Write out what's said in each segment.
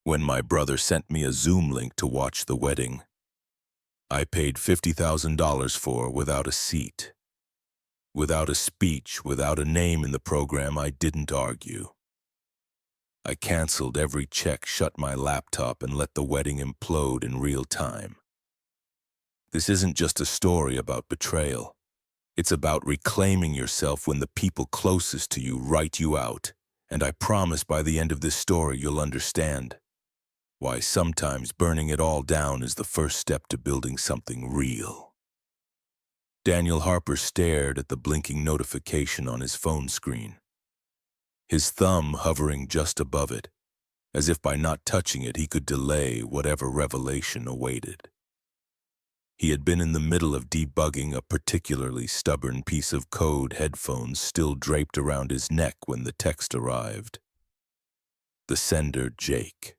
when my brother sent me a Zoom link to watch the wedding. I paid $50,000 for without a seat. Without a speech, without a name in the program, I didn't argue. I canceled every check, shut my laptop, and let the wedding implode in real time. This isn't just a story about betrayal. It's about reclaiming yourself when the people closest to you write you out. And I promise by the end of this story you'll understand why sometimes burning it all down is the first step to building something real. Daniel Harper stared at the blinking notification on his phone screen, his thumb hovering just above it, as if by not touching it he could delay whatever revelation awaited. He had been in the middle of debugging a particularly stubborn piece of code, headphones still draped around his neck when the text arrived. The sender, Jake,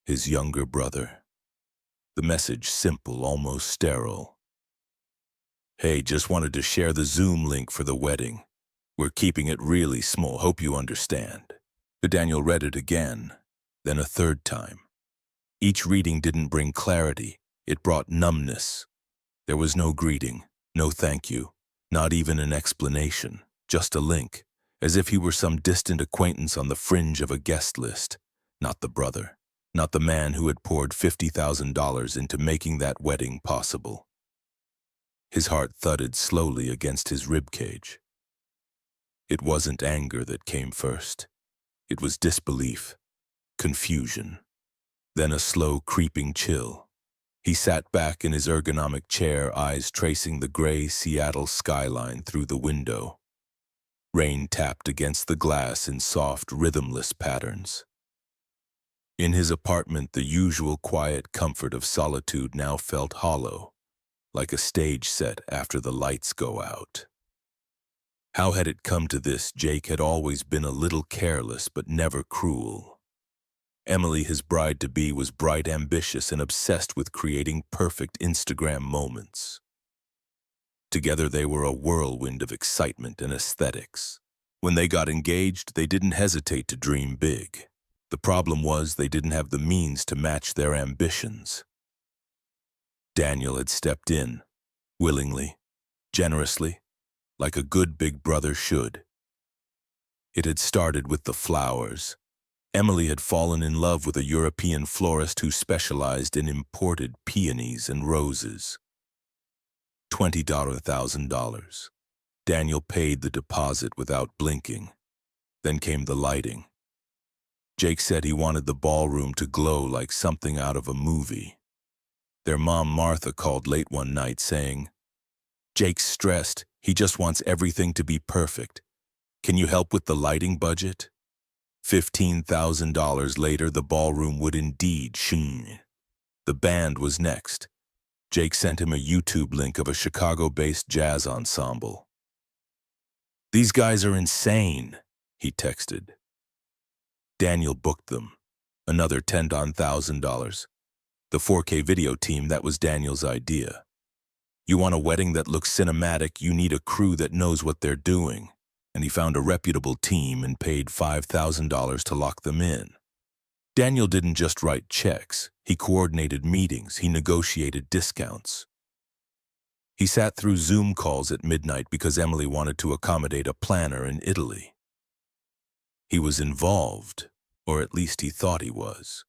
his younger brother. The message simple, almost sterile. "Hey, just wanted to share the Zoom link for the wedding. We're keeping it really small, hope you understand." But Daniel read it again, then a third time. Each reading didn't bring clarity. It brought numbness. There was no greeting, no thank you, not even an explanation, just a link, as if he were some distant acquaintance on the fringe of a guest list. Not the brother, not the man who had poured $50,000 into making that wedding possible. His heart thudded slowly against his ribcage. It wasn't anger that came first. It was disbelief, confusion, then a slow creeping chill. He sat back in his ergonomic chair, eyes tracing the gray Seattle skyline through the window. Rain tapped against the glass in soft, rhythmless patterns. In his apartment, the usual quiet comfort of solitude now felt hollow, like a stage set after the lights go out. How had it come to this? Jake had always been a little careless, but never cruel. Emily, his bride-to-be, was bright, ambitious, and obsessed with creating perfect Instagram moments. Together they were a whirlwind of excitement and aesthetics. When they got engaged, they didn't hesitate to dream big. The problem was they didn't have the means to match their ambitions. Daniel had stepped in, willingly, generously, like a good big brother should. It had started with the flowers. Emily had fallen in love with a European florist who specialized in imported peonies and roses. $20,000. Daniel paid the deposit without blinking. Then came the lighting. Jake said he wanted the ballroom to glow like something out of a movie. Their mom, Martha, called late one night saying, "Jake's stressed. He just wants everything to be perfect. Can you help with the lighting budget?" $15,000 later, the ballroom would indeed shine. The band was next. Jake sent him a YouTube link of a Chicago-based jazz ensemble. "These guys are insane," he texted. Daniel booked them. Another $10,000. The 4K video team, that was Daniel's idea. You want a wedding that looks cinematic, you need a crew that knows what they're doing. And he found a reputable team and paid $5,000 to lock them in. Daniel didn't just write checks. He coordinated meetings. He negotiated discounts. He sat through Zoom calls at midnight because Emily wanted to accommodate a planner in Italy. He was involved, or at least he thought he was.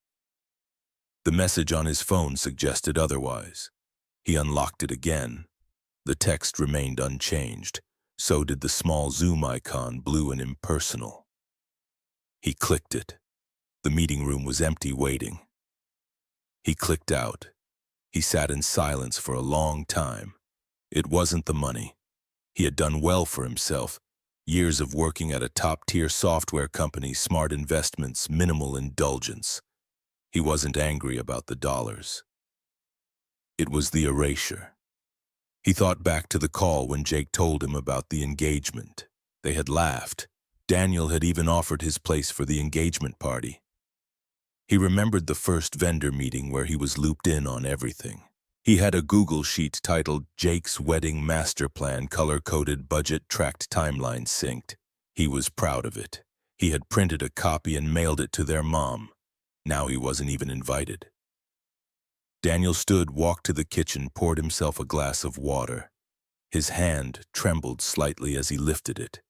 The message on his phone suggested otherwise. He unlocked it again. The text remained unchanged. So did the small Zoom icon, blue and impersonal. He clicked it. The meeting room was empty, waiting. He clicked out. He sat in silence for a long time. It wasn't the money. He had done well for himself. Years of working at a top-tier software company, smart investments, minimal indulgence. He wasn't angry about the dollars. It was the erasure. He thought back to the call when Jake told him about the engagement. They had laughed. Daniel had even offered his place for the engagement party. He remembered the first vendor meeting where he was looped in on everything. He had a Google sheet titled Jake's Wedding Master Plan, color-coded, budget-tracked, timeline synced. He was proud of it. He had printed a copy and mailed it to their mom. Now he wasn't even invited. Daniel walked to the kitchen, poured himself a glass of water. His hand trembled slightly as he lifted it.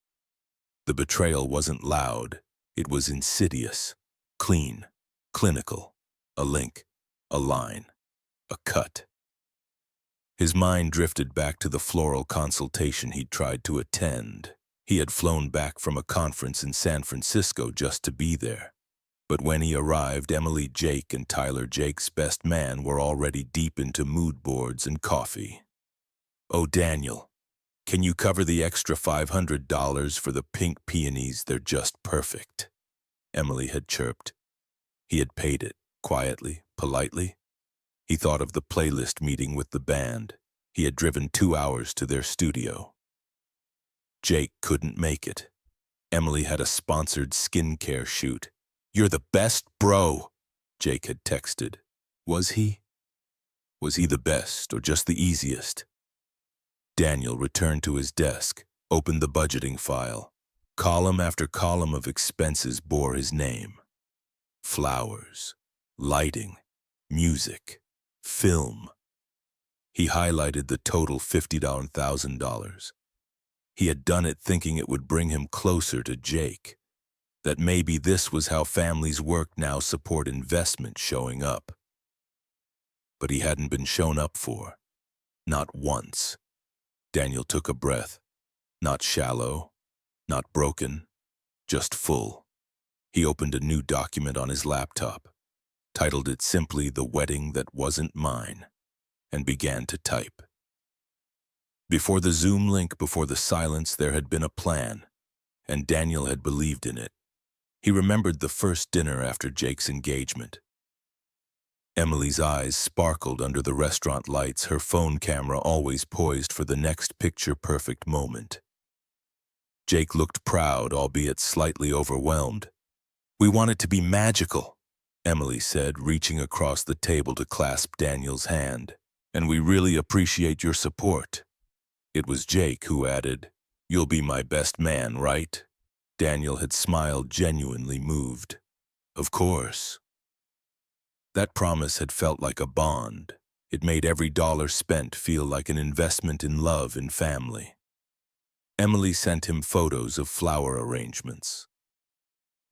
The betrayal wasn't loud. It was insidious, clean, clinical. A link, a line, a cut. His mind drifted back to the floral consultation he'd tried to attend. He had flown back from a conference in San Francisco just to be there. But when he arrived, Emily, Jake, and Tyler, Jake's best man, were already deep into mood boards and coffee. "Oh, Daniel, can you cover the extra $500 for the pink peonies? They're just perfect," Emily had chirped. He had paid it, quietly, politely. He thought of the playlist meeting with the band. He had driven 2 hours to their studio. Jake couldn't make it. Emily had a sponsored skincare shoot. "You're the best, bro," Jake had texted. Was he? Was he the best or just the easiest? Daniel returned to his desk, opened the budgeting file. Column after column of expenses bore his name. Flowers, lighting, music, film. He highlighted the total $50,000. He had done it thinking it would bring him closer to Jake. That maybe this was how families work now, support investment showing up. But he hadn't been shown up for. Not once. Daniel took a breath. Not shallow, not broken, just full. He opened a new document on his laptop, titled it simply "The Wedding That Wasn't Mine," and began to type. Before the Zoom link, before the silence, there had been a plan, and Daniel had believed in it. He remembered the first dinner after Jake's engagement. Emily's eyes sparkled under the restaurant lights, her phone camera always poised for the next picture-perfect moment. Jake looked proud, albeit slightly overwhelmed. "We want it to be magical," Emily said, reaching across the table to clasp Daniel's hand. "And we really appreciate your support." It was Jake who added, "You'll be my best man, right?" Daniel had smiled, genuinely moved. Of course. That promise had felt like a bond. It made every dollar spent feel like an investment in love and family. Emily sent him photos of flower arrangements.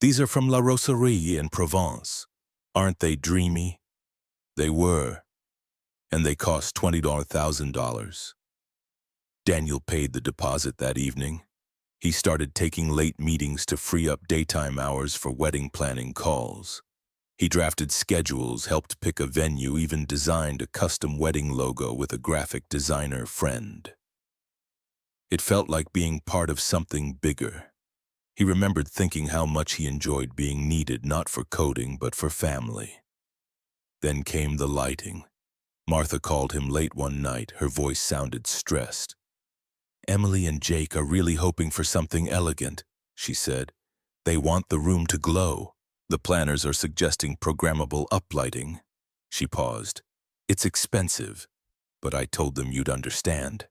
"These are from La Roserie in Provence. Aren't they dreamy?" They were, and they cost $20,000. Daniel paid the deposit that evening. He started taking late meetings to free up daytime hours for wedding planning calls. He drafted schedules, helped pick a venue, even designed a custom wedding logo with a graphic designer friend. It felt like being part of something bigger. He remembered thinking how much he enjoyed being needed, not for coding, but for family. Then came the lighting. Martha called him late one night. Her voice sounded stressed. "Emily and Jake are really hoping for something elegant," she said. "They want the room to glow. The planners are suggesting programmable uplighting." She paused. "It's expensive, but I told them you'd understand."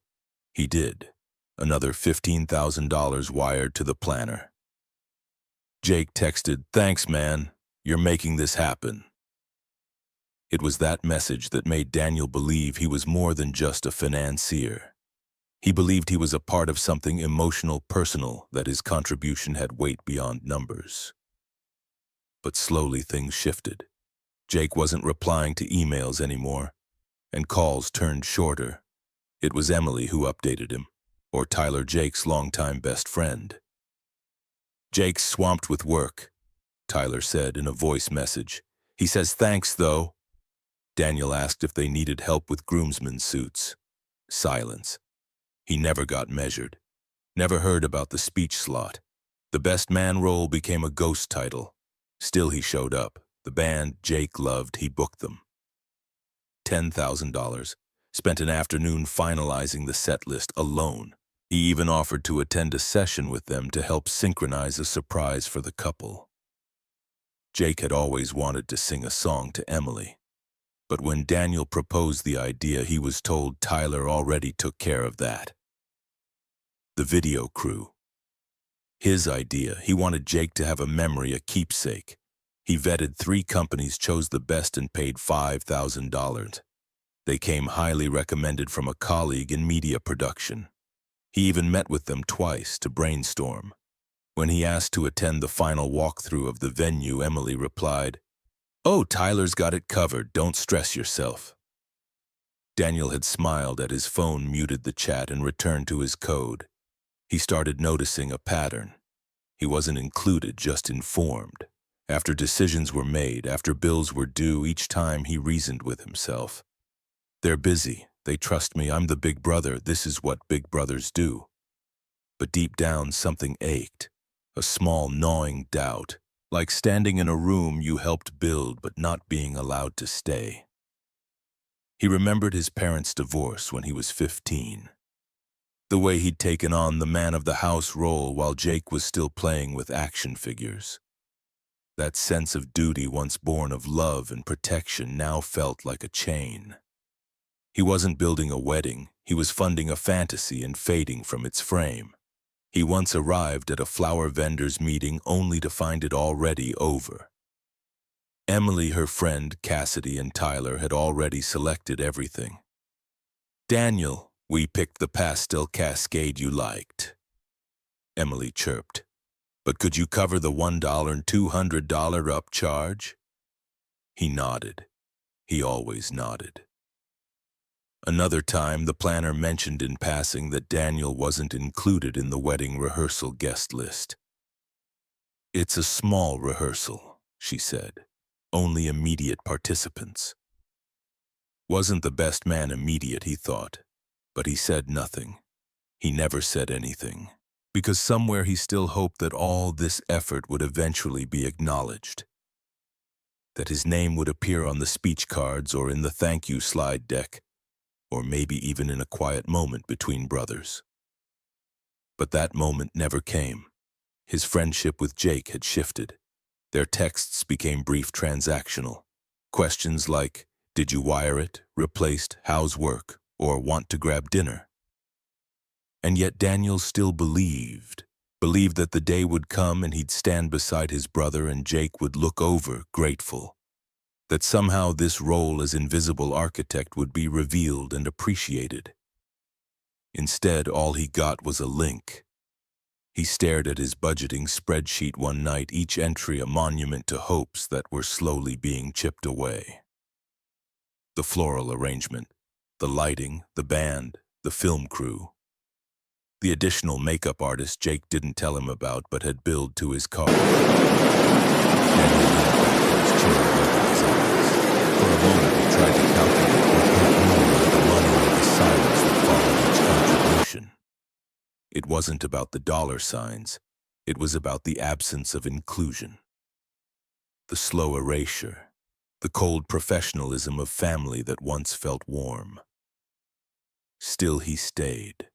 He did. Another $15,000 wired to the planner. Jake texted, "Thanks, man. You're making this happen." It was that message that made Daniel believe he was more than just a financier. He believed he was a part of something emotional, personal, that his contribution had weight beyond numbers. But slowly things shifted. Jake wasn't replying to emails anymore, and calls turned shorter. It was Emily who updated him, or Tyler, Jake's longtime best friend. "Jake's swamped with work," Tyler said in a voice message. "He says thanks, though." Daniel asked if they needed help with groomsmen suits. Silence. He never got measured. Never heard about the speech slot. The best man role became a ghost title. Still he showed up. The band Jake loved, he booked them. $10,000. Spent an afternoon finalizing the set list alone. He even offered to attend a session with them to help synchronize a surprise for the couple. Jake had always wanted to sing a song to Emily. But when Daniel proposed the idea, he was told Tyler already took care of that. The video crew. His idea, he wanted Jake to have a memory, a keepsake. He vetted 3 companies, chose the best, and paid $5,000. They came highly recommended from a colleague in media production. He even met with them twice to brainstorm. When he asked to attend the final walkthrough of the venue, Emily replied, "Oh, Tyler's got it covered, don't stress yourself." Daniel had smiled at his phone, muted the chat, and returned to his code. He started noticing a pattern. He wasn't included, just informed. After decisions were made, after bills were due, each time he reasoned with himself. They're busy, they trust me, I'm the big brother, this is what big brothers do. But deep down something ached, a small gnawing doubt, like standing in a room you helped build but not being allowed to stay. He remembered his parents' divorce when he was 15. The way he'd taken on the man of the house role while Jake was still playing with action figures. That sense of duty, once born of love and protection, now felt like a chain. He wasn't building a wedding, he was funding a fantasy and fading from its frame. He once arrived at a flower vendor's meeting only to find it already over. Emily, her friend, Cassidy, and Tyler had already selected everything. "Daniel, we picked the pastel cascade you liked," Emily chirped. "But could you cover the $1 and $200 upcharge?" He nodded. He always nodded. Another time, the planner mentioned in passing that Daniel wasn't included in the wedding rehearsal guest list. "It's a small rehearsal," she said. "Only immediate participants." Wasn't the best man immediate, he thought, but he said nothing. He never said anything, because somewhere he still hoped that all this effort would eventually be acknowledged, that his name would appear on the speech cards or in the thank you slide deck, or maybe even in a quiet moment between brothers. But that moment never came. His friendship with Jake had shifted. Their texts became brief, transactional. Questions like, "Did you wire it?" replaced "How's work?" or "Want to grab dinner?" And yet Daniel still believed that the day would come and he'd stand beside his brother and Jake would look over, grateful. That somehow this role as invisible architect would be revealed and appreciated. Instead, all he got was a link. He stared at his budgeting spreadsheet one night, each entry a monument to hopes that were slowly being chipped away. The floral arrangement, the lighting, the band, the film crew. The additional makeup artist Jake didn't tell him about but had billed to his car. Daniel leaned back in his chair, rubbing his eyes. For a moment he tried to calculate what hurt more, the money or the silence that followed each contribution. It wasn't about the dollar signs, it was about the absence of inclusion. The slow erasure, the cold professionalism of family that once felt warm. Still he stayed,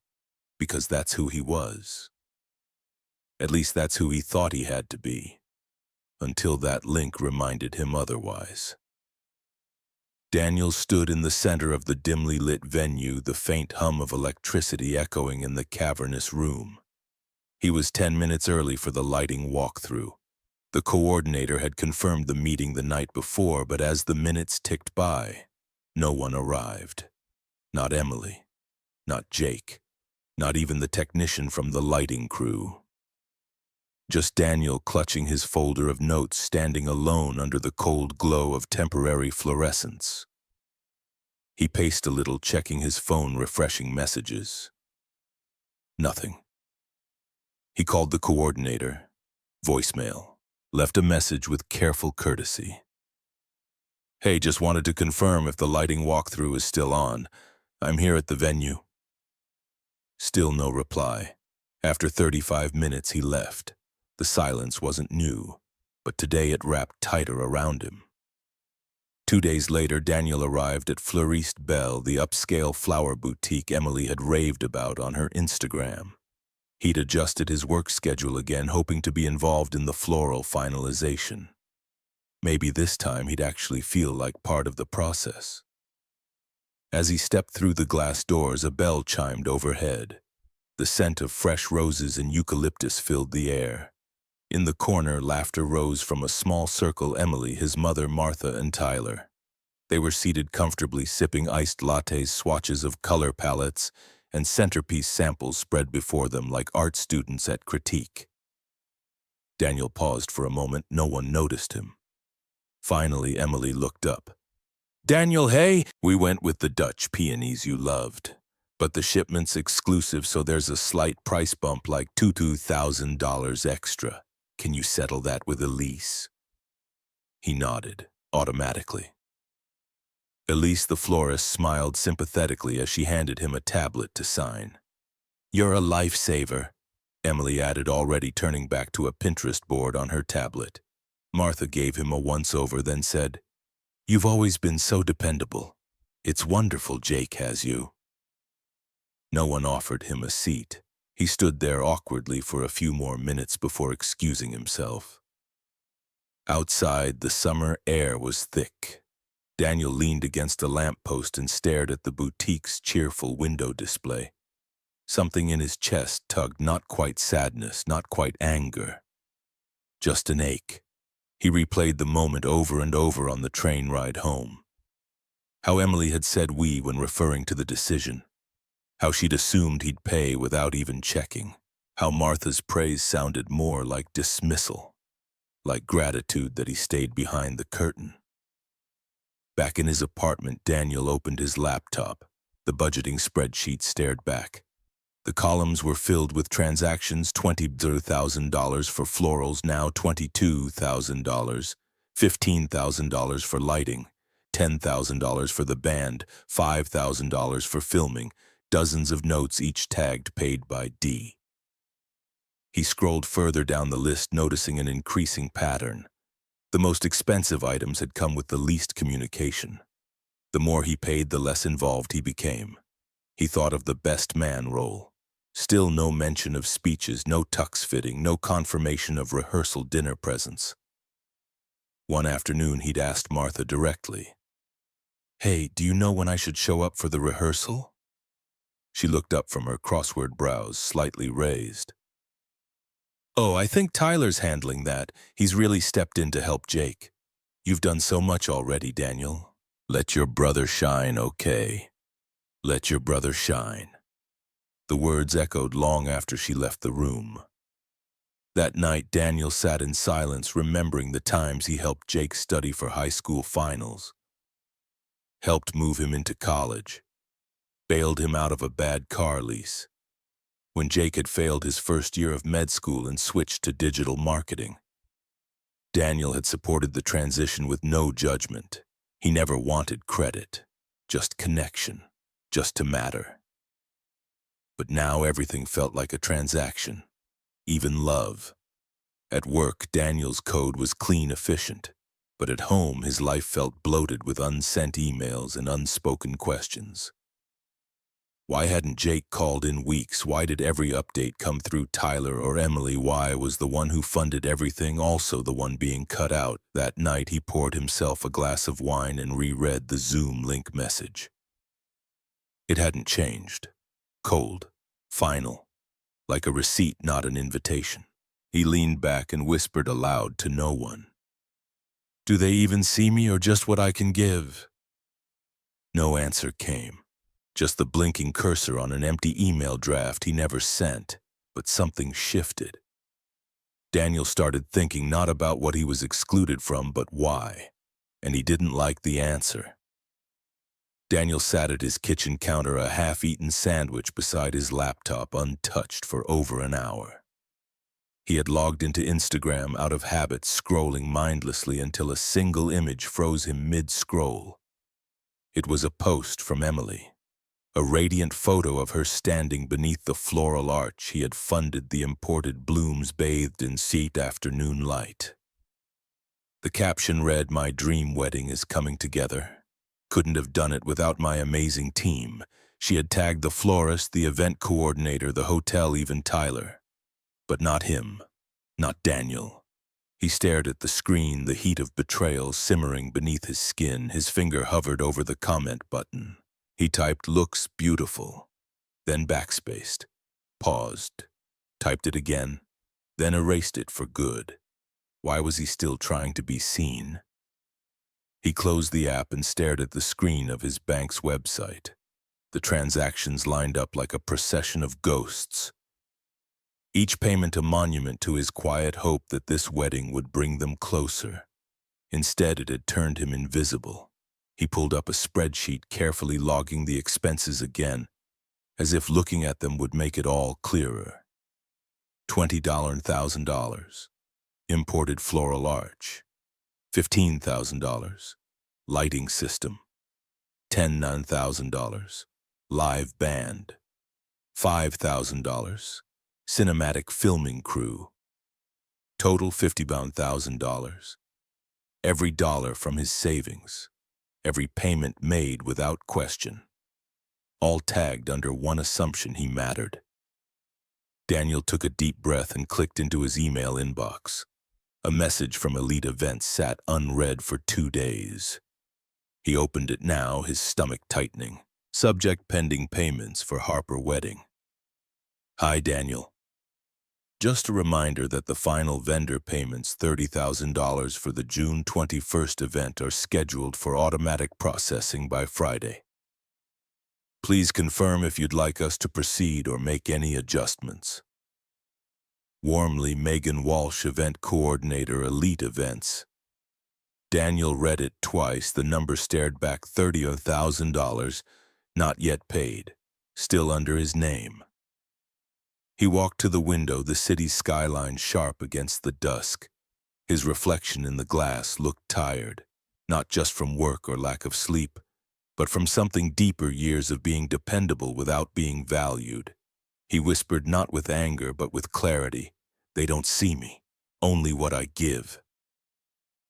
because that's who he was. At least that's who he thought he had to be, until that link reminded him otherwise. Daniel stood in the center of the dimly lit venue, the faint hum of electricity echoing in the cavernous room. He was 10 minutes early for the lighting walkthrough. The coordinator had confirmed the meeting the night before, but as the minutes ticked by, no one arrived. Not Emily, not Jake, not even the technician from the lighting crew. Just Daniel clutching his folder of notes, standing alone under the cold glow of temporary fluorescence. He paced a little, checking his phone, refreshing messages. Nothing. He called the coordinator. Voicemail. Left a message with careful courtesy. "Hey, just wanted to confirm if the lighting walkthrough is still on. I'm here at the venue." Still no reply. After 35 minutes, he left. The silence wasn't new, but today it wrapped tighter around him. 2 days later, Daniel arrived at Fleuriste Belle, the upscale flower boutique Emily had raved about on her Instagram. He'd adjusted his work schedule again, hoping to be involved in the floral finalization. Maybe this time he'd actually feel like part of the process. As he stepped through the glass doors, a bell chimed overhead. The scent of fresh roses and eucalyptus filled the air. In the corner, laughter rose from a small circle: Emily, his mother, Martha, and Tyler. They were seated comfortably, sipping iced lattes, swatches of color palettes, and centerpiece samples spread before them like art students at critique. Daniel paused for a moment. No one noticed him. Finally, Emily looked up. "Daniel, hey! We went with the Dutch peonies you loved. But the shipment's exclusive, so there's a slight price bump, like $2,000 extra. Can you settle that with Elise?" He nodded, automatically. Elise, the florist, smiled sympathetically as she handed him a tablet to sign. "You're a lifesaver," Emily added, already turning back to a Pinterest board on her tablet. Martha gave him a once-over, then said, "You've always been so dependable. It's wonderful Jake has you." No one offered him a seat. He stood there awkwardly for a few more minutes before excusing himself. Outside, the summer air was thick. Daniel leaned against a lamppost and stared at the boutique's cheerful window display. Something in his chest tugged, not quite sadness, not quite anger, just an ache. He replayed the moment over and over on the train ride home. How Emily had said "we" when referring to the decision. How she'd assumed he'd pay without even checking. How Martha's praise sounded more like dismissal, like gratitude that he stayed behind the curtain. Back in his apartment, Daniel opened his laptop. The budgeting spreadsheet stared back. The columns were filled with transactions: $20,000 for florals, now $22,000, $15,000 for lighting, $10,000 for the band, $5,000 for filming, dozens of notes, each tagged "paid by D." He scrolled further down the list, noticing an increasing pattern. The most expensive items had come with the least communication. The more he paid, the less involved he became. He thought of the best man role. Still no mention of speeches, no tux fitting, no confirmation of rehearsal dinner presents. One afternoon, he'd asked Martha directly, "Hey, do you know when I should show up for the rehearsal?" She looked up from her crossword brows, slightly raised. "Oh, I think Tyler's handling that. He's really stepped in to help Jake. You've done so much already, Daniel. Let your brother shine, okay? Let your brother shine." The words echoed long after she left the room. That night, Daniel sat in silence, remembering the times he helped Jake study for high school finals, helped move him into college, bailed him out of a bad car lease, when Jake had failed his first year of med school and switched to digital marketing. Daniel had supported the transition with no judgment. He never wanted credit, just connection, just to matter. But now everything felt like a transaction, even love. At work, Daniel's code was clean, efficient, but at home his life felt bloated with unsent emails and unspoken questions. Why hadn't Jake called in weeks? Why did every update come through Tyler or Emily? Why was the one who funded everything also the one being cut out? That night he poured himself a glass of wine and reread the Zoom link message. It hadn't changed. Cold, final, like a receipt, not an invitation. He leaned back and whispered aloud to no one. "Do they even see me, or just what I can give?" No answer came. Just the blinking cursor on an empty email draft he never sent, but something shifted. Daniel started thinking not about what he was excluded from, but why, and he didn't like the answer. Daniel sat at his kitchen counter, a half-eaten sandwich beside his laptop, untouched, for over an hour. He had logged into Instagram out of habit, scrolling mindlessly until a single image froze him mid-scroll. It was a post from Emily. A radiant photo of her standing beneath the floral arch he had funded, the imported blooms bathed in sweet afternoon light. The caption read, "My dream wedding is coming together. Couldn't have done it without my amazing team." She had tagged the florist, the event coordinator, the hotel, even Tyler. But not him, not Daniel. He stared at the screen, the heat of betrayal simmering beneath his skin. His finger hovered over the comment button. He typed "looks beautiful," then backspaced, paused, typed it again, then erased it for good. Why was he still trying to be seen? He closed the app and stared at the screen of his bank's website. The transactions lined up like a procession of ghosts. Each payment a monument to his quiet hope that this wedding would bring them closer. Instead, it had turned him invisible. He pulled up a spreadsheet, carefully logging the expenses again, as if looking at them would make it all clearer. $20,000. Imported floral arch. $15,000. Lighting system. $10,000. Live band. $5,000. Cinematic filming crew. Total $50,000. Every dollar from his savings. Every payment made without question. All tagged under one assumption: he mattered. Daniel took a deep breath and clicked into his email inbox. A message from Elite Events sat unread for 2 days. He opened it now, his stomach tightening. Subject: pending payments for Harper wedding. Hi, Daniel. Just a reminder that the final vendor payments, $30,000 for the June 21st event, are scheduled for automatic processing by Friday. Please confirm if you'd like us to proceed or make any adjustments. Warmly, Megan Walsh, Event Coordinator, Elite Events. Daniel read it twice. The number stared back: $30,000, not yet paid, still under his name. He walked to the window, the city's skyline sharp against the dusk. His reflection in the glass looked tired, not just from work or lack of sleep, but from something deeper: years of being dependable without being valued. He whispered, not with anger, but with clarity, "They don't see me, only what I give."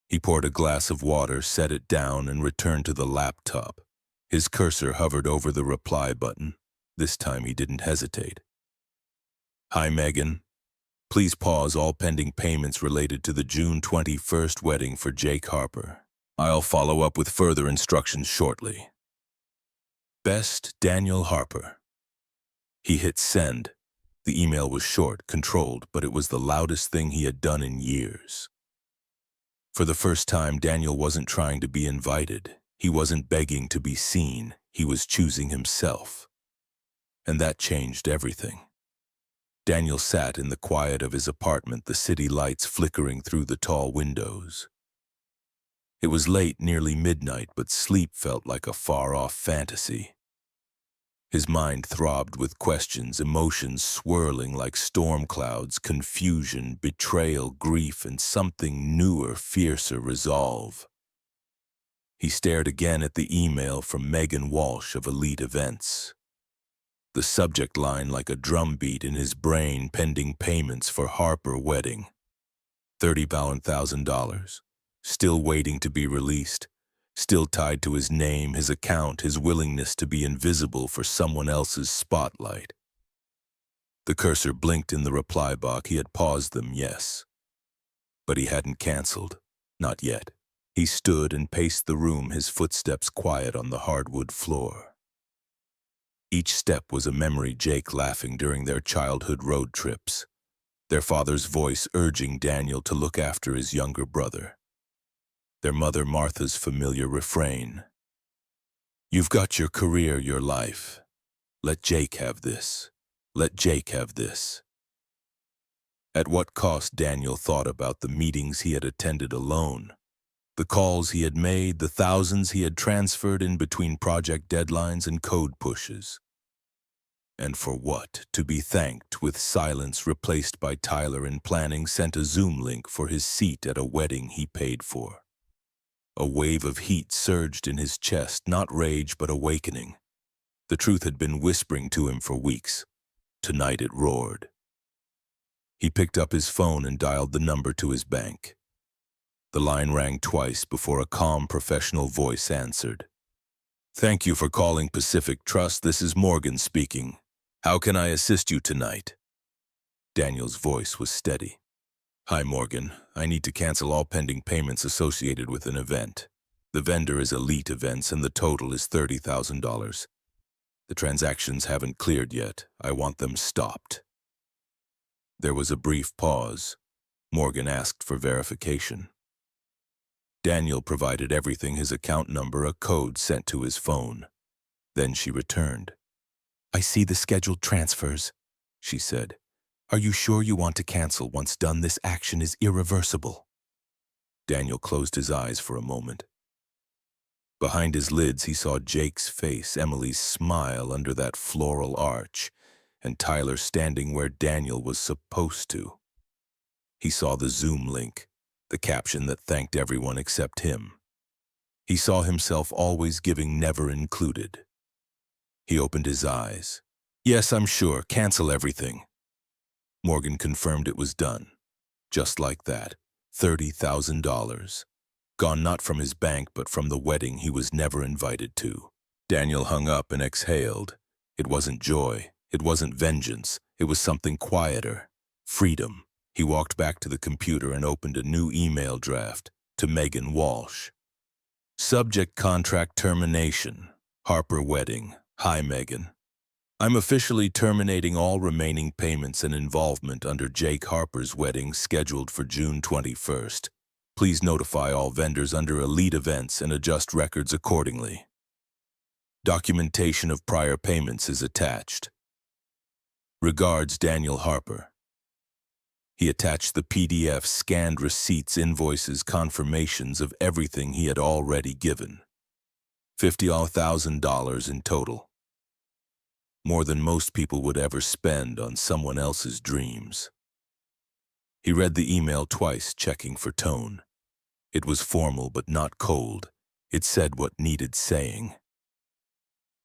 He poured a glass of water, set it down, and returned to the laptop. His cursor hovered over the reply button. This time he didn't hesitate. Hi, Megan. Please pause all pending payments related to the June 21st wedding for Jake Harper. I'll follow up with further instructions shortly. Best, Daniel Harper. He hit send. The email was short, controlled, but it was the loudest thing he had done in years. For the first time, Daniel wasn't trying to be invited. He wasn't begging to be seen. He was choosing himself. And that changed everything. Daniel sat in the quiet of his apartment, the city lights flickering through the tall windows. It was late, nearly midnight, but sleep felt like a far-off fantasy. His mind throbbed with questions, emotions swirling like storm clouds: confusion, betrayal, grief, and something newer, fiercer: resolve. He stared again at the email from Megan Walsh of Elite Events. The subject line like a drumbeat in his brain: pending payments for Harper wedding. $30,000. Still waiting to be released. Still tied to his name, his account, his willingness to be invisible for someone else's spotlight. The cursor blinked in the reply box. He had paused them, yes. But he hadn't canceled. Not yet. He stood and paced the room, his footsteps quiet on the hardwood floor. Each step was a memory: Jake laughing during their childhood road trips, their father's voice urging Daniel to look after his younger brother, their mother Martha's familiar refrain: "You've got your career, your life. Let Jake have this. Let Jake have this." At what cost? Daniel thought about the meetings he had attended alone, the calls he had made, the thousands he had transferred in between project deadlines and code pushes. And for what? To be thanked with silence, replaced by Tyler in planning, sent a Zoom link for his seat at a wedding he paid for. A wave of heat surged in his chest, not rage but awakening. The truth had been whispering to him for weeks. Tonight it roared. He picked up his phone and dialed the number to his bank. The line rang twice before a calm, professional voice answered. "Thank you for calling Pacific Trust. This is Morgan speaking. How can I assist you tonight?" Daniel's voice was steady. "Hi, Morgan. I need to cancel all pending payments associated with an event. The vendor is Elite Events and the total is $30,000. The transactions haven't cleared yet. I want them stopped." There was a brief pause. Morgan asked for verification. Daniel provided everything: his account number, a code sent to his phone. Then she returned. "I see the scheduled transfers," she said. "Are you sure you want to cancel? Once done, this action is irreversible." Daniel closed his eyes for a moment. Behind his lids, he saw Jake's face, Emily's smile under that floral arch, and Tyler standing where Daniel was supposed to. He saw the Zoom link, the caption that thanked everyone except him. He saw himself always giving, never included. He opened his eyes. "Yes, I'm sure. Cancel everything." Morgan confirmed it was done. Just like that. $30,000. Gone not from his bank, but from the wedding he was never invited to. Daniel hung up and exhaled. It wasn't joy. It wasn't vengeance. It was something quieter. Freedom. He walked back to the computer and opened a new email draft to Megan Walsh. Subject: contract termination. Harper wedding. Hi, Megan. I'm officially terminating all remaining payments and involvement under Jake Harper's wedding scheduled for June 21st. Please notify all vendors under Elite Events and adjust records accordingly. Documentation of prior payments is attached. Regards, Daniel Harper. He attached the PDF, scanned receipts, invoices, confirmations of everything he had already given. $50,000 in total. More than most people would ever spend on someone else's dreams. He read the email twice, checking for tone. It was formal but not cold. It said what needed saying.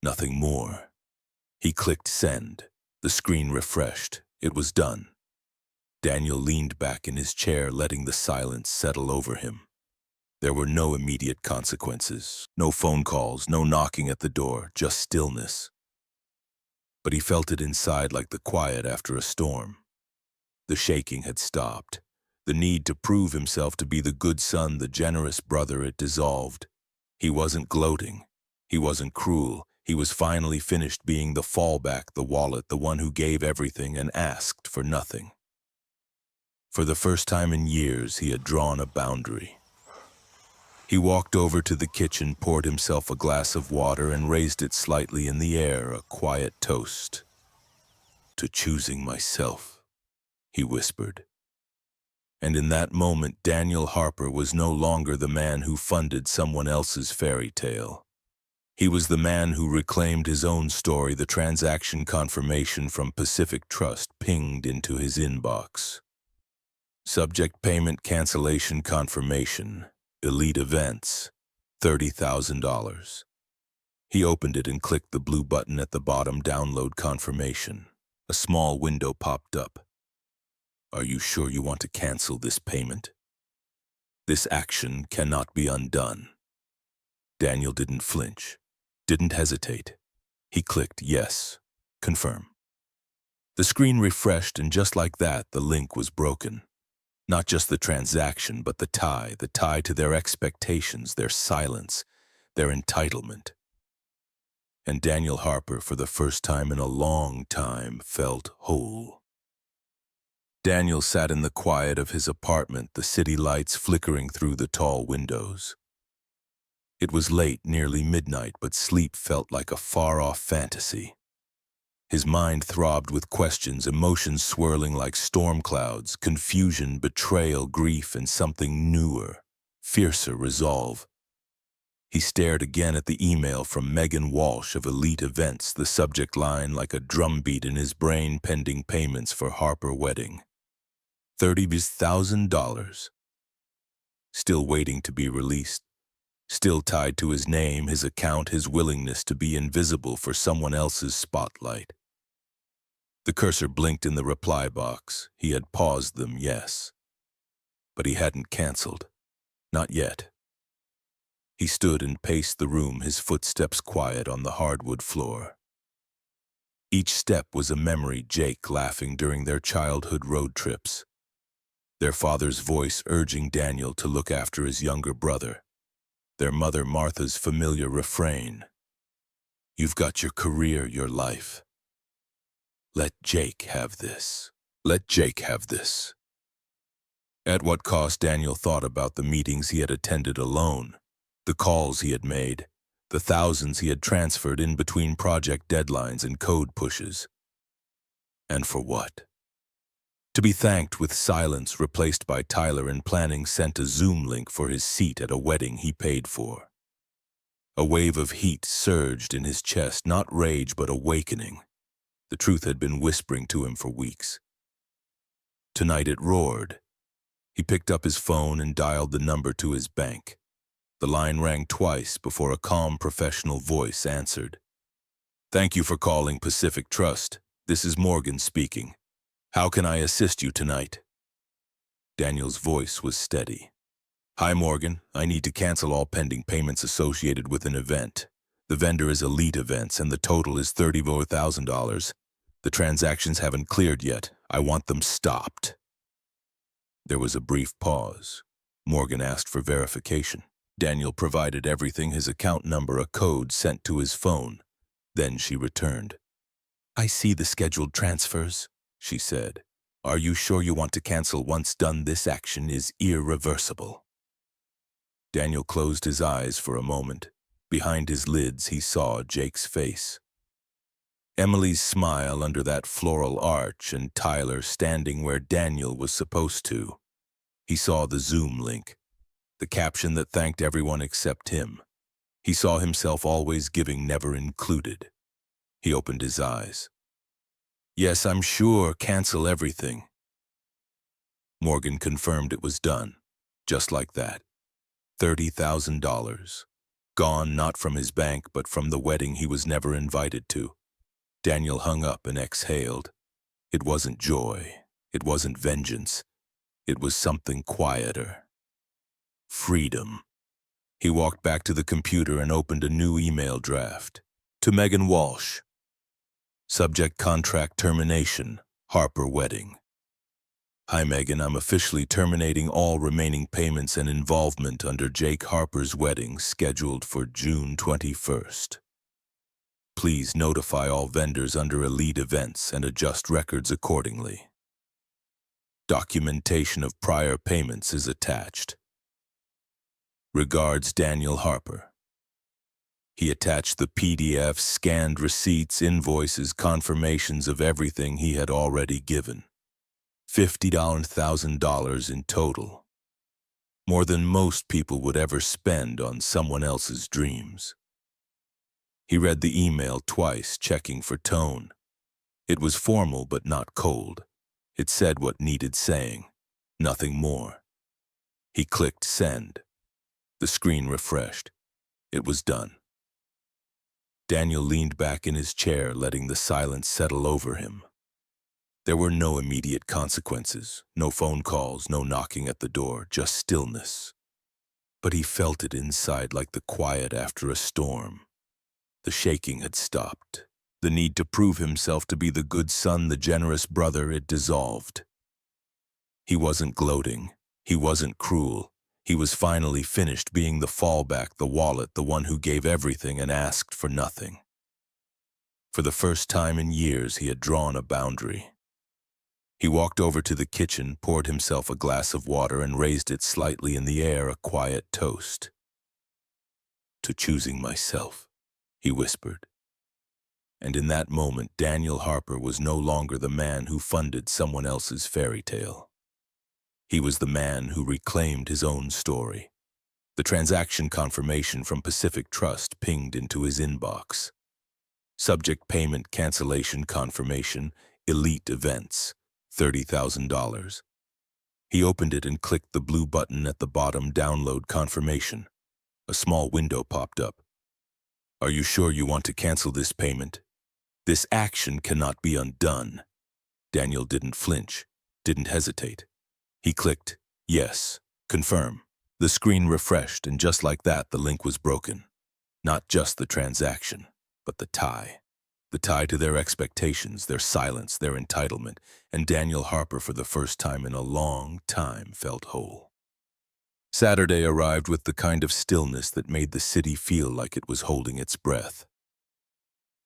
Nothing more. He clicked send. The screen refreshed. It was done. Daniel leaned back in his chair, letting the silence settle over him. There were no immediate consequences, no phone calls, no knocking at the door, just stillness. But he felt it inside like the quiet after a storm. The shaking had stopped. The need to prove himself to be the good son, the generous brother, it dissolved. He wasn't gloating. He wasn't cruel. He was finally finished being the fallback, the wallet, the one who gave everything and asked for nothing. For the first time in years, he had drawn a boundary. He walked over to the kitchen, poured himself a glass of water, and raised it slightly in the air, a quiet toast. "To choosing myself," he whispered. And in that moment, Daniel Harper was no longer the man who funded someone else's fairy tale. He was the man who reclaimed his own story. The transaction confirmation from Pacific Trust pinged into his inbox. Subject: payment cancellation confirmation. Elite Events. $30,000. He opened it and clicked the blue button at the bottom, download confirmation. A small window popped up. Are you sure you want to cancel this payment? This action cannot be undone. Daniel didn't flinch, didn't hesitate. He clicked yes, confirm. The screen refreshed, and just like that, the link was broken. Not just the transaction, but the tie to their expectations, their silence, their entitlement. And Daniel Harper, for the first time in a long time, felt whole. Daniel sat in the quiet of his apartment, the city lights flickering through the tall windows. It was late, nearly midnight, but sleep felt like a far-off fantasy. His mind throbbed with questions, emotions swirling like storm clouds, confusion, betrayal, grief, and something newer, fiercer: resolve. He stared again at the email from Megan Walsh of Elite Events, the subject line like a drumbeat in his brain: pending payments for Harper wedding. $30,000. Still waiting to be released. Still tied to his name, his account, his willingness to be invisible for someone else's spotlight. The cursor blinked in the reply box. He had paused them, yes. But he hadn't canceled. Not yet. He stood and paced the room, his footsteps quiet on the hardwood floor. Each step was a memory: Jake laughing during their childhood road trips. Their father's voice urging Daniel to look after his younger brother. Their mother Martha's familiar refrain: "You've got your career, your life. Let Jake have this." Let Jake have this. At what cost, Daniel thought about the meetings he had attended alone, the calls he had made, the thousands he had transferred in between project deadlines and code pushes. And for what? To be thanked with silence replaced by Tyler in planning sent a Zoom link for his seat at a wedding he paid for. A wave of heat surged in his chest, not rage but awakening. The truth had been whispering to him for weeks. Tonight it roared. He picked up his phone and dialed the number to his bank. The line rang twice before a calm professional voice answered. "Thank you for calling Pacific Trust. This is Morgan speaking. How can I assist you tonight?" Daniel's voice was steady. "Hi, Morgan. I need to cancel all pending payments associated with an event. The vendor is Elite Events and the total is $34,000. The transactions haven't cleared yet. I want them stopped." There was a brief pause. Morgan asked for verification. Daniel provided everything, his account number, a code sent to his phone. Then she returned. "I see the scheduled transfers," she said. "Are you sure you want to cancel? Once done, this action is irreversible." Daniel closed his eyes for a moment. Behind his lids, he saw Jake's face. Emily's smile under that floral arch and Tyler standing where Daniel was supposed to. He saw the Zoom link, the caption that thanked everyone except him. He saw himself always giving, never included. He opened his eyes. "Yes, I'm sure. Cancel everything." Morgan confirmed it was done, just like that. $30,000. Gone not from his bank, but from the wedding he was never invited to. Daniel hung up and exhaled. It wasn't joy. It wasn't vengeance. It was something quieter. Freedom. He walked back to the computer and opened a new email draft. To Megan Walsh. Subject: contract termination. Harper wedding. "Hi, Megan. I'm officially terminating all remaining payments and involvement under Jake Harper's wedding scheduled for June 21st. Please notify all vendors under Elite Events and adjust records accordingly. Documentation of prior payments is attached. Regards, Daniel Harper." He attached the PDF, scanned receipts, invoices, confirmations of everything he had already given. $50,000 in total. More than most people would ever spend on someone else's dreams. He read the email twice, checking for tone. It was formal but not cold. It said what needed saying, nothing more. He clicked send. The screen refreshed. It was done. Daniel leaned back in his chair, letting the silence settle over him. There were no immediate consequences, no phone calls, no knocking at the door, just stillness. But he felt it inside like the quiet after a storm. The shaking had stopped. The need to prove himself to be the good son, the generous brother, it dissolved. He wasn't gloating. He wasn't cruel. He was finally finished being the fallback, the wallet, the one who gave everything and asked for nothing. For the first time in years, he had drawn a boundary. He walked over to the kitchen, poured himself a glass of water, and raised it slightly in the air, a quiet toast. "To choosing myself," he whispered. And in that moment, Daniel Harper was no longer the man who funded someone else's fairy tale. He was the man who reclaimed his own story. The transaction confirmation from Pacific Trust pinged into his inbox. Subject: payment cancellation confirmation, Elite Events, $30,000. He opened it and clicked the blue button at the bottom, download confirmation. A small window popped up. "Are you sure you want to cancel this payment? This action cannot be undone." Daniel didn't flinch, didn't hesitate. He clicked, yes, confirm. The screen refreshed, and just like that, the link was broken. Not just the transaction, but the tie. The tie to their expectations, their silence, their entitlement, and Daniel Harper, for the first time in a long time, felt whole. Saturday arrived with the kind of stillness that made the city feel like it was holding its breath.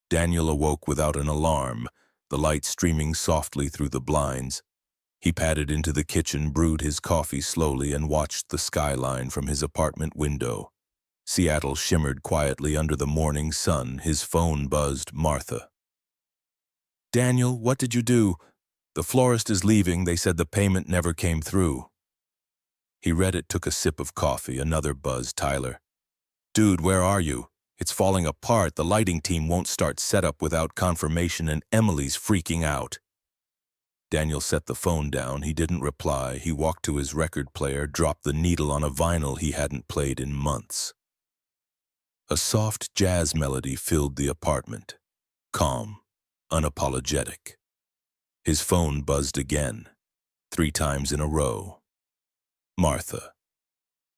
Daniel awoke without an alarm, the light streaming softly through the blinds, He padded into the kitchen, brewed his coffee slowly, and watched the skyline from his apartment window. Seattle shimmered quietly under the morning sun. His phone buzzed. Martha. "Daniel, what did you do? The florist is leaving. They said the payment never came through." He read it, took a sip of coffee. Another buzz. "Tyler. Dude, where are you? It's falling apart. The lighting team won't start setup without confirmation, and Emily's freaking out." Daniel set the phone down. He didn't reply. He walked to his record player, dropped the needle on a vinyl he hadn't played in months. A soft jazz melody filled the apartment. Calm, unapologetic. His phone buzzed again, 3 times in a row. "Martha.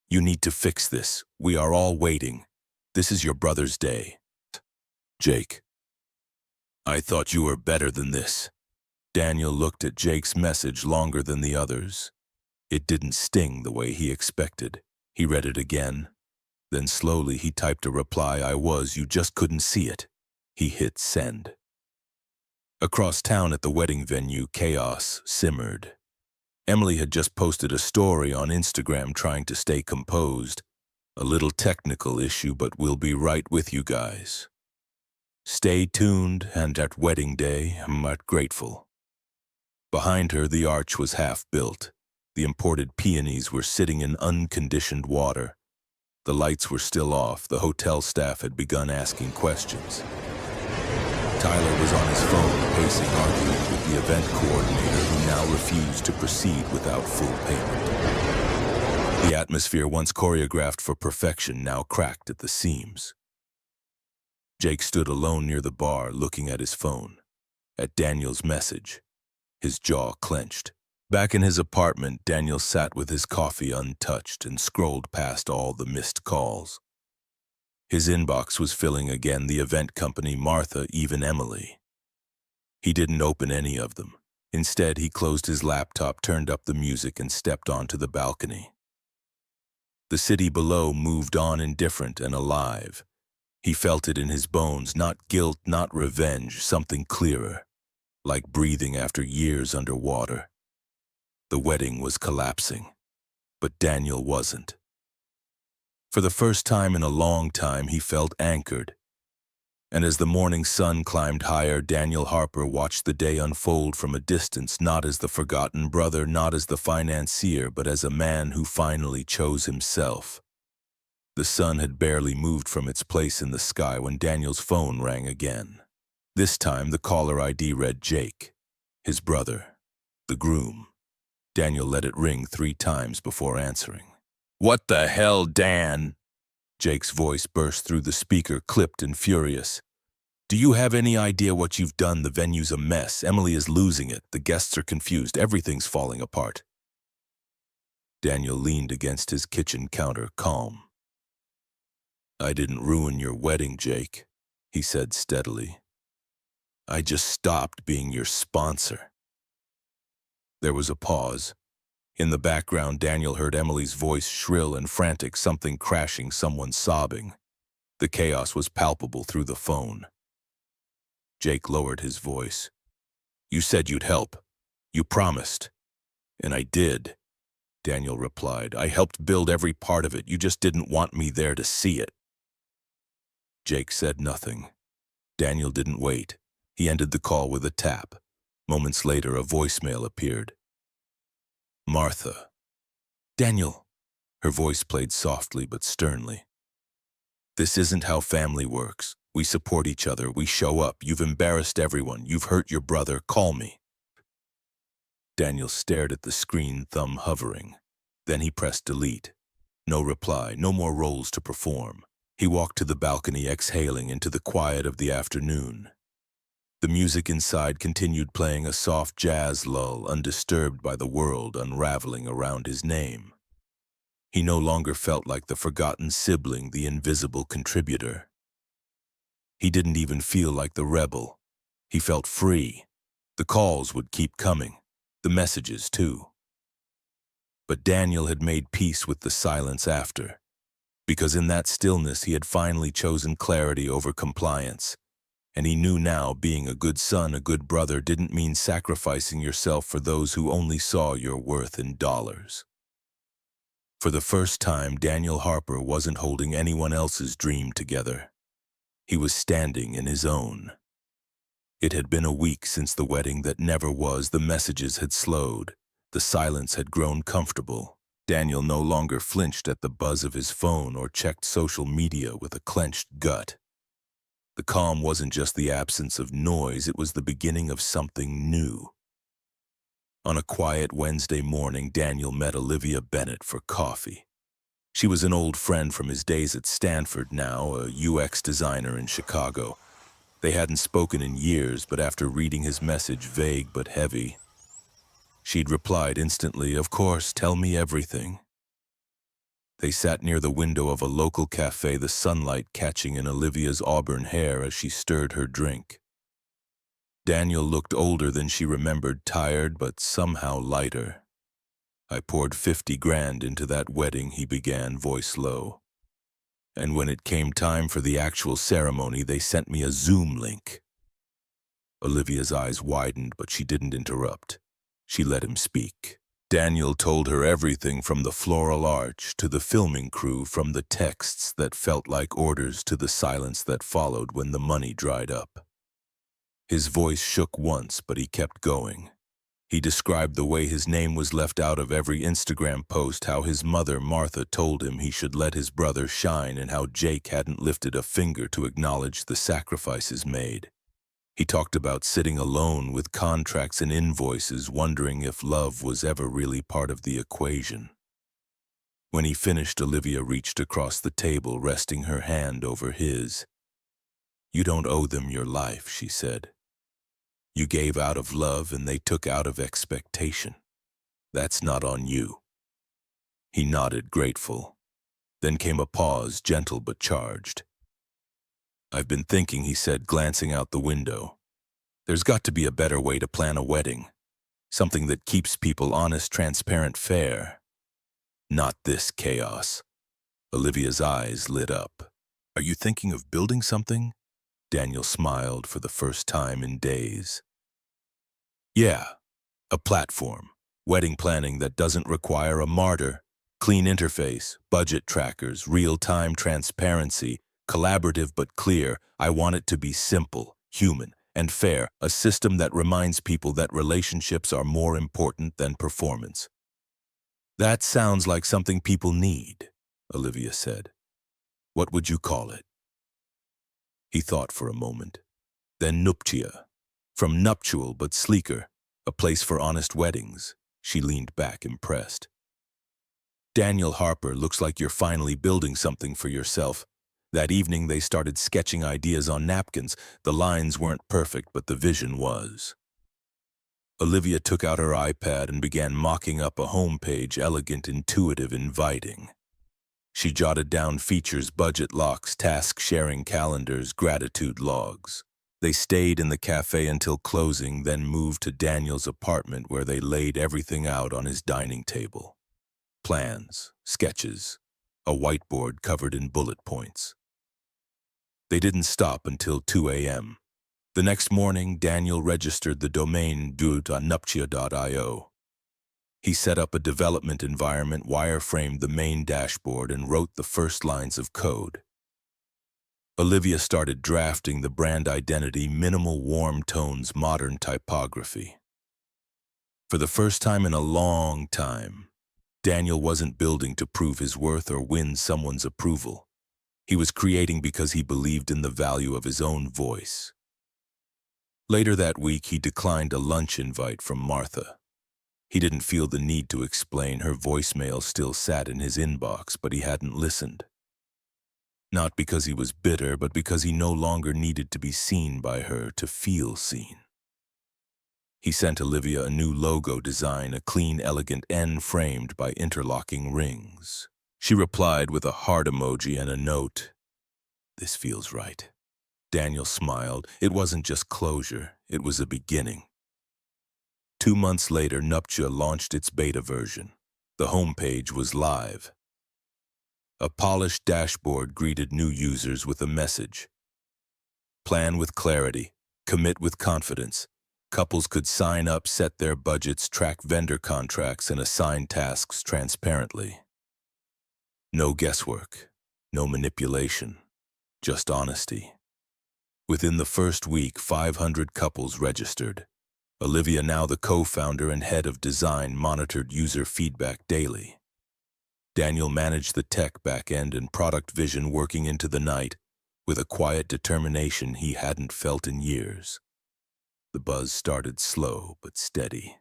You need to fix this. We are all waiting. This is your brother's day." "Jake. I thought you were better than this." Daniel looked at Jake's message longer than the others. It didn't sting the way he expected. He read it again. Then slowly he typed a reply. You just couldn't see it." He hit send. Across town at the wedding venue, chaos simmered. Emily had just posted a story on Instagram trying to stay composed. "A little technical issue, but we'll be right with you guys. Stay tuned, and at wedding day, I'm grateful." Behind her, the arch was half built. The imported peonies were sitting in unconditioned water. The lights were still off. The hotel staff had begun asking questions. Tyler was on his phone, pacing, arguing with the event coordinator, who now refused to proceed without full payment. The atmosphere, once choreographed for perfection, now cracked at the seams. Jake stood alone near the bar, looking at his phone, at Daniel's message. His jaw clenched. Back in his apartment, Daniel sat with his coffee untouched and scrolled past all the missed calls. His inbox was filling again. The event company, Martha, even Emily. He didn't open any of them. Instead, he closed his laptop, turned up the music, and stepped onto the balcony. The city below moved on, indifferent and alive. He felt it in his bones, not guilt, not revenge, something clearer, like breathing after years underwater. The wedding was collapsing, but Daniel wasn't. For the first time in a long time, he felt anchored. And as the morning sun climbed higher, Daniel Harper watched the day unfold from a distance, not as the forgotten brother, not as the financier, but as a man who finally chose himself. The sun had barely moved from its place in the sky when Daniel's phone rang again. This time, the caller ID read Jake, his brother, the groom. Daniel let it ring 3 times before answering. "What the hell, Dan?" Jake's voice burst through the speaker, clipped and furious. "Do you have any idea what you've done? The venue's a mess. Emily is losing it. The guests are confused. Everything's falling apart." Daniel leaned against his kitchen counter, calm. "I didn't ruin your wedding, Jake," he said steadily. "I just stopped being your sponsor." There was a pause. In the background, Daniel heard Emily's voice, shrill and frantic, something crashing, someone sobbing. The chaos was palpable through the phone. Jake lowered his voice. "You said you'd help. You promised." "And I did," Daniel replied. "I helped build every part of it. You just didn't want me there to see it." Jake said nothing. Daniel didn't wait. He ended the call with a tap. Moments later, a voicemail appeared. "Martha." "Daniel." Her voice played softly but sternly. "This isn't how family works. We support each other. We show up. You've embarrassed everyone. You've hurt your brother. Call me." Daniel stared at the screen, thumb hovering. Then he pressed delete. No reply, no more roles to perform. He walked to the balcony, exhaling into the quiet of the afternoon. The music inside continued playing, a soft jazz lull, undisturbed by the world unraveling around his name. He no longer felt like the forgotten sibling, the invisible contributor. He didn't even feel like the rebel. He felt free. The calls would keep coming, the messages too. But Daniel had made peace with the silence after, because in that stillness he had finally chosen clarity over compliance. And he knew now being a good son, a good brother, didn't mean sacrificing yourself for those who only saw your worth in dollars. For the first time, Daniel Harper wasn't holding anyone else's dream together. He was standing in his own. It had been a week since the wedding that never was. The messages had slowed. The silence had grown comfortable. Daniel no longer flinched at the buzz of his phone or checked social media with a clenched gut. The calm wasn't just the absence of noise, it was the beginning of something new. On a quiet Wednesday morning, Daniel met Olivia Bennett for coffee. She was an old friend from his days at Stanford, now a UX designer in Chicago. They hadn't spoken in years, but after reading his message, vague but heavy, she'd replied instantly, "Of course, tell me everything." They sat near the window of a local cafe, the sunlight catching in Olivia's auburn hair as she stirred her drink. Daniel looked older than she remembered, tired but somehow lighter. "I poured 50 grand into that wedding," he began, voice low. "And when it came time for the actual ceremony, they sent me a Zoom link." Olivia's eyes widened, but she didn't interrupt. She let him speak. Daniel told her everything from the floral arch to the filming crew, from the texts that felt like orders to the silence that followed when the money dried up. His voice shook once, but he kept going. He described the way his name was left out of every Instagram post, how his mother, Martha, told him he should let his brother shine, and how Jake hadn't lifted a finger to acknowledge the sacrifices made. He talked about sitting alone with contracts and invoices, wondering if love was ever really part of the equation. When he finished, Olivia reached across the table, resting her hand over his. "You don't owe them your life," she said. "You gave out of love and they took out of expectation. That's not on you." He nodded, grateful. Then came a pause, gentle but charged. "I've been thinking," he said, glancing out the window. "There's got to be a better way to plan a wedding. Something that keeps people honest, transparent, fair. Not this chaos." Olivia's eyes lit up. "Are you thinking of building something?" Daniel smiled for the first time in days. "Yeah, a platform. Wedding planning that doesn't require a martyr. Clean interface, budget trackers, real-time transparency, collaborative but clear. I want it to be simple, human, and fair. A system that reminds people that relationships are more important than performance." "That sounds like something people need," Olivia said. "What would you call it?" He thought for a moment. Then nuptia. From nuptial but sleeker, a place for honest weddings. She leaned back, impressed. "Daniel Harper, looks like you're finally building something for yourself." That evening they started sketching ideas on napkins. The lines weren't perfect, but the vision was. Olivia took out her iPad and began mocking up a homepage, elegant, intuitive, inviting. She jotted down features, budget locks, task-sharing calendars, gratitude logs. They stayed in the cafe until closing, then moved to Daniel's apartment where they laid everything out on his dining table. Plans, sketches, a whiteboard covered in bullet points. They didn't stop until 2 a.m. The next morning, Daniel registered the domain nuptia.io. He set up a development environment, wireframed the main dashboard, and wrote the first lines of code. Olivia started drafting the brand identity, minimal warm tones, modern typography. For the first time in a long time, Daniel wasn't building to prove his worth or win someone's approval. He was creating because he believed in the value of his own voice. Later that week, he declined a lunch invite from Martha. He didn't feel the need to explain. Her voicemail still sat in his inbox, but he hadn't listened. Not because he was bitter, but because he no longer needed to be seen by her to feel seen. He sent Olivia a new logo design, a clean, elegant N framed by interlocking rings. She replied with a heart emoji and a note. "This feels right." Daniel smiled. It wasn't just closure, it was a beginning. 2 months later, Nuptia launched its beta version. The homepage was live. A polished dashboard greeted new users with a message. Plan with clarity. Commit with confidence. Couples could sign up, set their budgets, track vendor contracts, and assign tasks transparently. No guesswork. No manipulation. Just honesty. Within the first week, 500 couples registered. Olivia, now the co-founder and head of design, monitored user feedback daily. Daniel managed the tech back-end and product vision, working into the night with a quiet determination he hadn't felt in years. The buzz started slow but steady.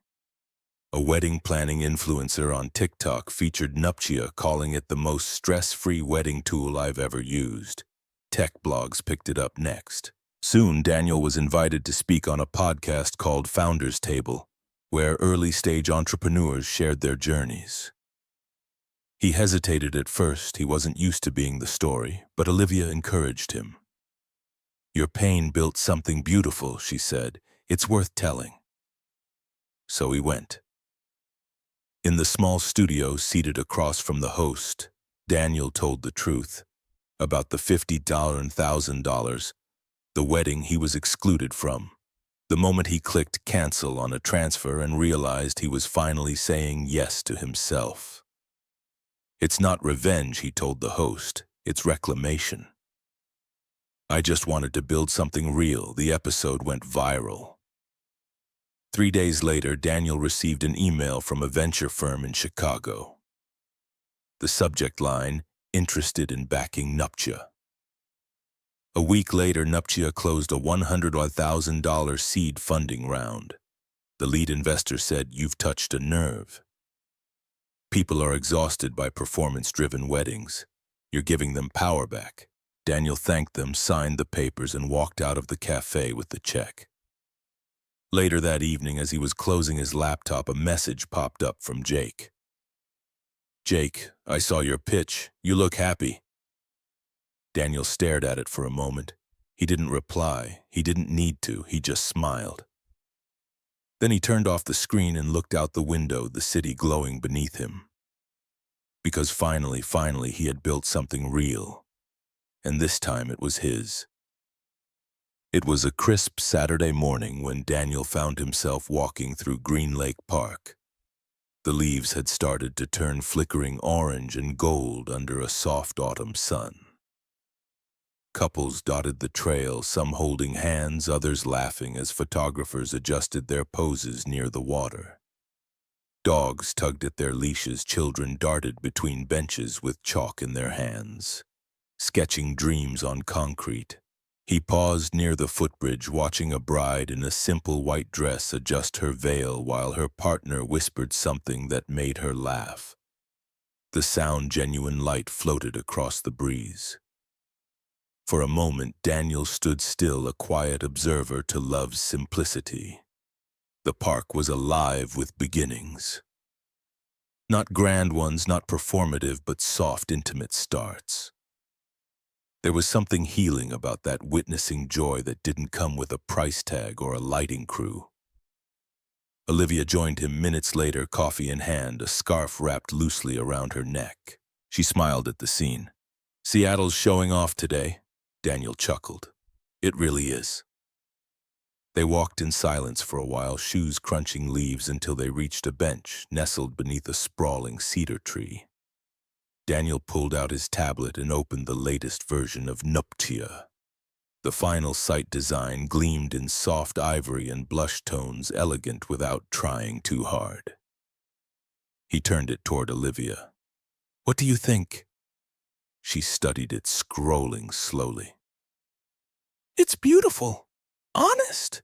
A wedding planning influencer on TikTok featured Nuptia, calling it the most stress-free wedding tool I've ever used. Tech blogs picked it up next. Soon, Daniel was invited to speak on a podcast called Founders Table, where early-stage entrepreneurs shared their journeys. He hesitated at first. He wasn't used to being the story, but Olivia encouraged him. "Your pain built something beautiful," she said. "It's worth telling." So he went. In the small studio seated across from the host, Daniel told the truth about the $50 and $1,000, the wedding he was excluded from. The moment he clicked cancel on a transfer and realized he was finally saying yes to himself. "It's not revenge," he told the host. "It's reclamation. I just wanted to build something real." The episode went viral. 3 days later, Daniel received an email from a venture firm in Chicago. The subject line, "Interested in backing Nuptia." A week later, Nuptia closed a $100,000 seed funding round. The lead investor said, "You've touched a nerve. People are exhausted by performance-driven weddings. You're giving them power back." Daniel thanked them, signed the papers, and walked out of the cafe with the check. Later that evening, as he was closing his laptop, a message popped up from Jake. "Jake, I saw your pitch. You look happy." Daniel stared at it for a moment. He didn't reply. He didn't need to. He just smiled. Then he turned off the screen and looked out the window, the city glowing beneath him. Because finally, he had built something real. And this time it was his. It was a crisp Saturday morning when Daniel found himself walking through Green Lake Park. The leaves had started to turn flickering orange and gold under a soft autumn sun. Couples dotted the trail, some holding hands, others laughing as photographers adjusted their poses near the water. Dogs tugged at their leashes, children darted between benches with chalk in their hands, sketching dreams on concrete. He paused near the footbridge, watching a bride in a simple white dress adjust her veil while her partner whispered something that made her laugh. The sound, genuine light, floated across the breeze. For a moment, Daniel stood still, a quiet observer to love's simplicity. The park was alive with beginnings. Not grand ones, not performative, but soft, intimate starts. There was something healing about that, witnessing joy that didn't come with a price tag or a lighting crew. Olivia joined him minutes later, coffee in hand, a scarf wrapped loosely around her neck. She smiled at the scene. "Seattle's showing off today," Daniel chuckled. "It really is." They walked in silence for a while, shoes crunching leaves, until they reached a bench nestled beneath a sprawling cedar tree. Daniel pulled out his tablet and opened the latest version of Nuptia. The final site design gleamed in soft ivory and blush tones, elegant without trying too hard. He turned it toward Olivia. "What do you think?" She studied it, scrolling slowly. "It's beautiful. Honest.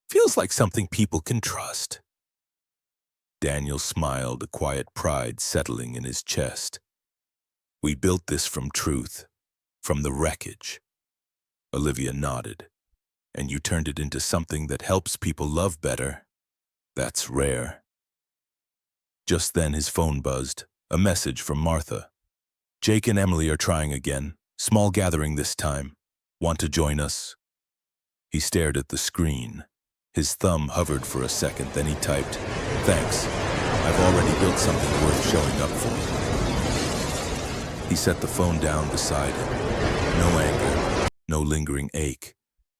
Feels like something people can trust." Daniel smiled, a quiet pride settling in his chest. "We built this from truth, from the wreckage." Olivia nodded. "And you turned it into something that helps people love better. That's rare." Just then his phone buzzed, a message from Martha. "Jake and Emily are trying again. Small gathering this time. Want to join us?" He stared at the screen. His thumb hovered for a second, then he typed, "Thanks. I've already built something worth showing up for." He set the phone down beside him. No anger, no lingering ache,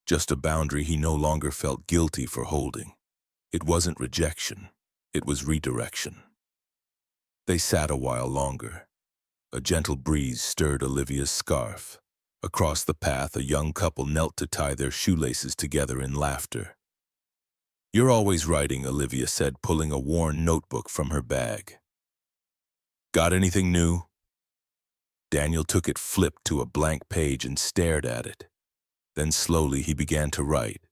just a boundary he no longer felt guilty for holding. It wasn't rejection, it was redirection. They sat a while longer. A gentle breeze stirred Olivia's scarf. Across the path, a young couple knelt to tie their shoelaces together in laughter. "You're always writing," Olivia said, pulling a worn notebook from her bag. "Got anything new?" Daniel took it, flipped to a blank page, and stared at it. Then slowly he began to write.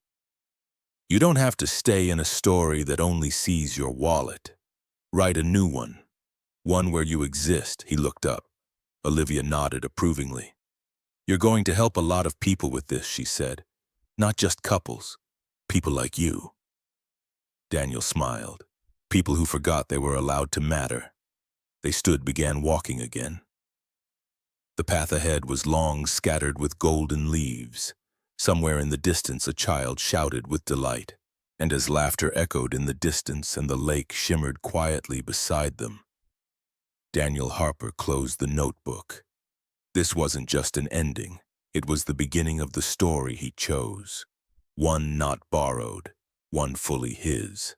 "You don't have to stay in a story that only sees your wallet. Write a new one. One where you exist." He looked up. Olivia nodded approvingly. "You're going to help a lot of people with this," she said. "Not just couples. People like you." Daniel smiled. People who forgot they were allowed to matter. They began walking again. The path ahead was long, scattered with golden leaves. Somewhere in the distance a child shouted with delight, and as laughter echoed in the distance and the lake shimmered quietly beside them, Daniel Harper closed the notebook. This wasn't just an ending, it was the beginning of the story he chose. One not borrowed, one fully his.